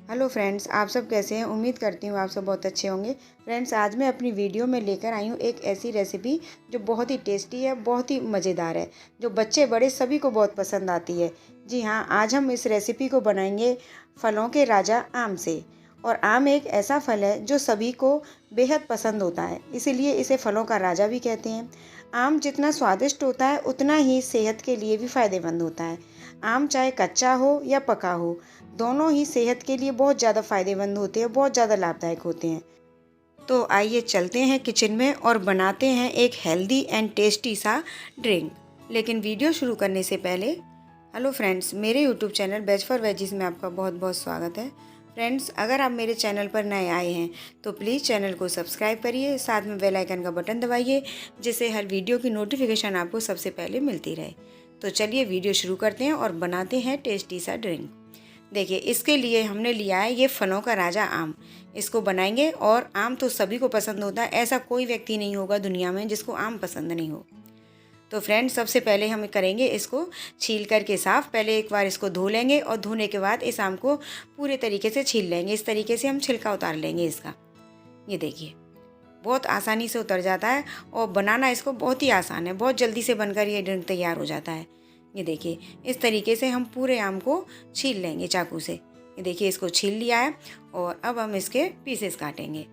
Hello friends, आप सब कैसे हैं। उम्मीद करती हूँ आप सब बहुत अच्छे होंगे। फ्रेंड्स, आज मैं अपनी वीडियो में लेकर आई हूँ एक ऐसी रेसिपी जो बहुत ही टेस्टी है, बहुत ही मज़ेदार है, जो बच्चे बड़े सभी को बहुत पसंद आती है। जी हाँ, आज हम इस रेसिपी को बनाएंगे फलों के राजा आम से। और आम एक ऐसा फल है जो सभी को बेहद पसंद होता है, इसीलिए इसे फलों का राजा भी कहते हैं। आम जितना स्वादिष्ट होता है उतना ही सेहत के लिए भी फ़ायदेमंद होता है। आम चाहे कच्चा हो या पका हो, दोनों ही सेहत के लिए बहुत ज़्यादा फ़ायदेमंद होते हैं, बहुत ज़्यादा लाभदायक होते हैं। तो आइए चलते हैं किचन में और बनाते हैं एक हेल्दी एंड टेस्टी सा ड्रिंक। लेकिन वीडियो शुरू करने से पहले, हेलो फ्रेंड्स, मेरे YouTube channel ways for veggies में आपका बहुत बहुत स्वागत है। फ्रेंड्स, अगर आप मेरे चैनल पर नए आए हैं तो प्लीज़ चैनल को सब्सक्राइब करिए, साथ में बेल आइकन का बटन दबाइए, जिससे हर वीडियो की नोटिफिकेशन आपको सबसे पहले मिलती रहे। तो चलिए वीडियो शुरू करते हैं और बनाते हैं टेस्टी सा ड्रिंक। देखिए, इसके लिए हमने लिया है ये फलों का राजा आम। इसको बनाएंगे, और आम तो सभी को पसंद होता है, ऐसा कोई व्यक्ति नहीं होगा दुनिया में जिसको आम पसंद नहीं हो। तो फ्रेंड्स, सबसे पहले हम करेंगे इसको छील करके साफ़। पहले एक बार इसको धो लेंगे और धोने के बाद इस आम को पूरे तरीके से छील लेंगे। इस तरीके से हम छिलका उतार लेंगे इसका। ये देखिए, बहुत आसानी से उतर जाता है और बनाना इसको बहुत ही आसान है। बहुत जल्दी से बनकर ये ड्रिंक तैयार हो जाता है। ये देखिए, इस तरीके से हम पूरे आम को छील लेंगे चाकू से। ये देखिए, इसको छील लिया है और अब हम इसके पीसेस काटेंगे।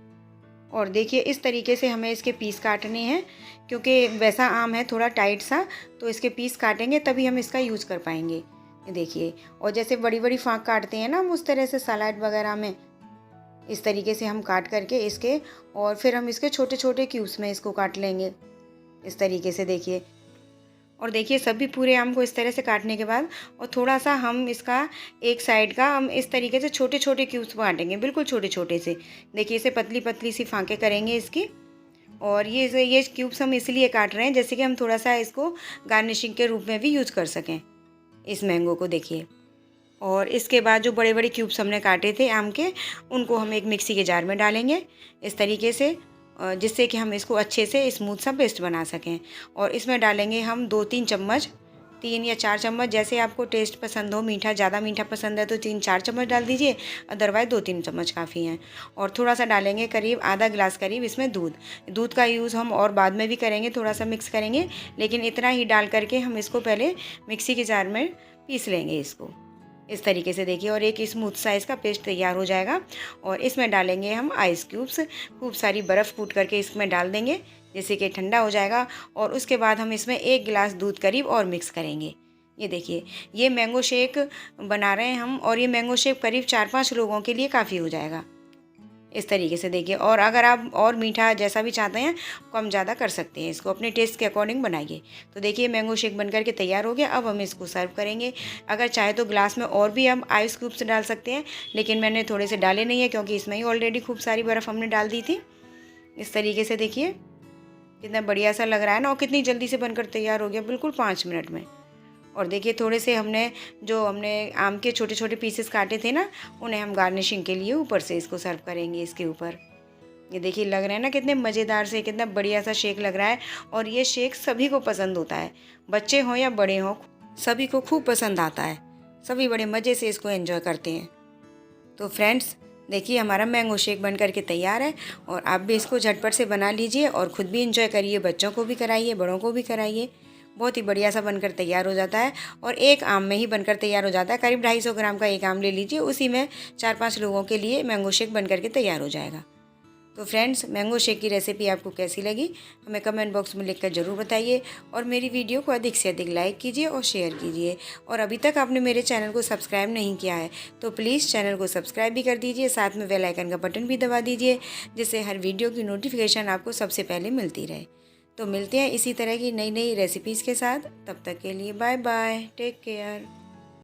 और देखिए, इस तरीके से हमें इसके पीस काटने हैं, क्योंकि वैसा आम है थोड़ा टाइट सा, तो इसके पीस काटेंगे तभी हम इसका यूज़ कर पाएंगे। ये देखिए, और जैसे बड़ी बड़ी फाँक काटते हैं ना हम, उस तरह से सलाद वगैरह में इस तरीके से हम काट करके इसके, और फिर हम इसके छोटे छोटे क्यूब्स में इसको काट लेंगे इस तरीके से। देखिए, और देखिए, सभी पूरे आम को इस तरह से काटने के बाद, और थोड़ा सा हम इसका एक साइड का हम इस तरीके से छोटे छोटे क्यूब्स काटेंगे, बिल्कुल छोटे छोटे से। देखिए, इसे पतली पतली सी फाँकें करेंगे इसकी। और ये क्यूब्स हम इसलिए काट रहे हैं जैसे कि हम थोड़ा सा इसको गार्निशिंग के रूप में भी यूज़ कर सकें इस मैंगो को। देखिए, और इसके बाद जो बड़े बड़े क्यूब्स हमने काटे थे आम के, उनको हम एक मिक्सी के जार में डालेंगे इस तरीके से, जिससे कि हम इसको अच्छे से स्मूथ सा पेस्ट बना सकें। और इसमें डालेंगे हम 2-3 चम्मच, 3 या 4 चम्मच, जैसे आपको टेस्ट पसंद हो। मीठा ज़्यादा मीठा पसंद है तो 3-4 चम्मच डाल दीजिए, अदरवाइज़ 2-3 चम्मच काफ़ी हैं। और थोड़ा सा डालेंगे, करीब आधा गिलास करीब इसमें दूध का यूज़ हम और बाद में भी करेंगे, थोड़ा सा मिक्स करेंगे, लेकिन इतना ही डाल करके हम इसको पहले मिक्सी के जार में पीस लेंगे इसको इस तरीके से। देखिए, और एक स्मूथ साइज़ का पेस्ट तैयार हो जाएगा। और इसमें डालेंगे हम आइस क्यूब्स, खूब सारी बर्फ़ कूट करके इसमें डाल देंगे, जैसे कि ठंडा हो जाएगा। और उसके बाद हम इसमें 1 गिलास दूध करीब और मिक्स करेंगे। ये देखिए, ये मैंगो शेक बना रहे हैं हम, और ये मैंगो शेक करीब 4-5 लोगों के लिए काफ़ी हो जाएगा इस तरीके से। देखिए, और अगर आप और मीठा जैसा भी चाहते हैं, कम ज़्यादा कर सकते हैं, इसको अपने टेस्ट के अकॉर्डिंग बनाइए। तो देखिए, मैंगो शेक बनकर के तैयार हो गया। अब हम इसको सर्व करेंगे। अगर चाहे तो ग्लास में और भी हम आइस क्यूब्स डाल सकते हैं, लेकिन मैंने थोड़े से डाले नहीं है, क्योंकि इसमें ही ऑलरेडी खूब सारी बर्फ़ हमने डाल दी थी इस तरीके से। देखिए, कितना बढ़िया सा लग रहा है ना, और कितनी जल्दी से बनकर तैयार हो गया, बिल्कुल 5 मिनट में। और देखिए, थोड़े से हमने आम के छोटे छोटे पीसेस काटे थे ना, उन्हें हम गार्निशिंग के लिए ऊपर से इसको सर्व करेंगे इसके ऊपर। ये देखिए, लग रहे हैं ना कितने मज़ेदार से, कितना बढ़िया सा शेक लग रहा है। और ये शेक सभी को पसंद होता है, बच्चे हों या बड़े हों, सभी को खूब पसंद आता है। सभी बड़े मज़े से इसको एंजॉय करते हैं। तो फ्रेंड्स, देखिए, हमारा मैंगो शेक बन करके तैयार है। और आप भी इसको झटपट से बना लीजिए और ख़ुद भी एंजॉय करिए, बच्चों को भी कराइए, बड़ों को भी कराइए। बहुत ही बढ़िया सा बनकर तैयार हो जाता है, और एक आम में ही बनकर तैयार हो जाता है। करीब 250 ग्राम का एक आम ले लीजिए, उसी में 4-5 लोगों के लिए मैंगो शेक बनकर के तैयार हो जाएगा। तो फ्रेंड्स, मैंगो शेक की रेसिपी आपको कैसी लगी, हमें कमेंट बॉक्स में लिखकर ज़रूर बताइए। और मेरी वीडियो को अधिक से अधिक लाइक कीजिए और शेयर कीजिए। और अभी तक आपने मेरे चैनल को सब्सक्राइब नहीं किया है तो प्लीज़ चैनल को सब्सक्राइब भी कर दीजिए, साथ में बेल आइकन का बटन भी दबा दीजिए, जिससे हर वीडियो की नोटिफिकेशन आपको सबसे पहले मिलती रहे। तो मिलते हैं इसी तरह की नई नई रेसिपीज़ के साथ। तब तक के लिए बाय बाय, टेक केयर।